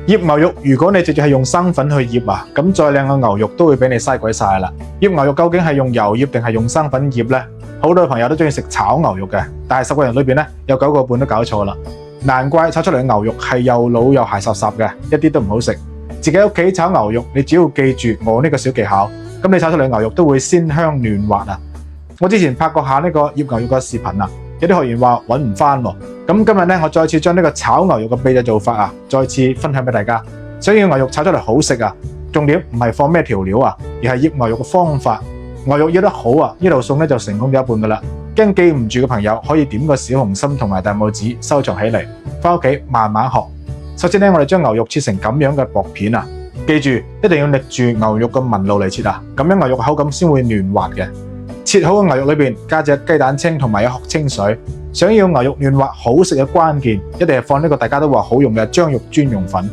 醃牛肉，如果你直接係用生粉去醃啊，咁再靚嘅牛肉都會俾你嘥鬼晒啦。醃牛肉究竟係用油醃定係用生粉醃呢？好多朋友都中意食炒牛肉嘅，但係10個人裏邊咧有9個半都搞錯啦。難怪炒出嚟嘅牛肉係又老又鞋霎霎嘅，一啲都唔好食。自己屋企炒牛肉，你只要記住我呢個小技巧，咁你炒出嚟嘅牛肉都會鮮香嫩滑啊！我之前拍過下呢個醃牛肉嘅視頻啊，有啲學員話揾唔翻喎。咁今日咧，我再次將呢個炒牛肉嘅秘製做法啊，再次分享俾大家。想要牛肉炒出嚟好食啊，重點唔係放咩調料啊，而係醃牛肉嘅方法。牛肉醃得好啊，呢道餸咧就成功咗一半噶啦。驚記唔住嘅朋友可以點個小紅心同埋大拇指收藏起嚟，翻屋企慢慢學。首先咧，我哋將牛肉切成咁樣嘅薄片啊，記住一定要逆住牛肉嘅紋路嚟切啊，咁樣牛肉口感先會嫩滑嘅。切好嘅牛肉裏邊加隻雞蛋清同埋1殼清水。想要牛肉嫩滑好食嘅關鍵，一定係放呢個大家都話好用嘅張肉專用粉。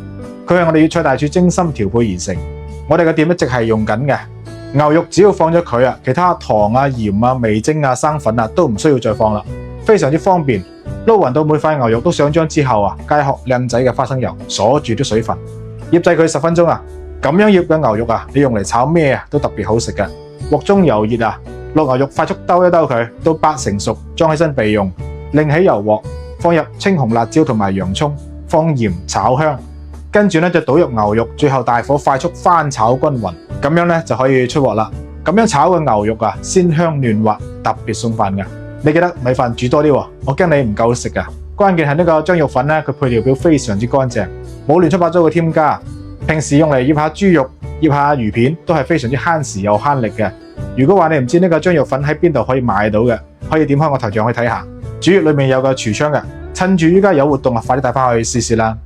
佢係我哋粵菜大廚精心調配而成，我哋嘅店一直係用緊嘅。牛肉只要放咗佢啊，其他糖啊、鹽啊、味精啊、生粉啊都唔需要再放啦，非常之方便。撈勻到每塊牛肉都上漿之後啊，加一殼靚仔嘅花生油鎖住啲水分，醃製佢10分鐘啊。咁樣醃嘅牛肉啊，你用嚟炒咩啊都特別好食嘅。鑊中油熱啊，落牛肉快速兜一兜佢，到8成熟，裝起身備用。另起油鑊，放入青紅辣椒同埋洋葱，放鹽炒香，跟住咧就倒入牛肉，最後大火快速翻炒均勻，咁樣咧就可以出鑊啦。咁樣炒嘅牛肉啊，鮮香嫩滑，特別送飯嘅。你記得米飯煮多啲喎，我驚你唔夠食啊。關鍵係呢個張肉粉咧，佢配料表非常之乾淨，冇亂七八糟嘅添加。平時用嚟醃下豬肉、醃下魚片都係非常之慳時又慳力嘅。如果話你唔知呢個張肉粉喺邊度可以買到嘅，可以點開我頭像去睇下。主頁裏面有個櫥窗嘅，趁住依家有活動啊，快啲帶翻去試試啦！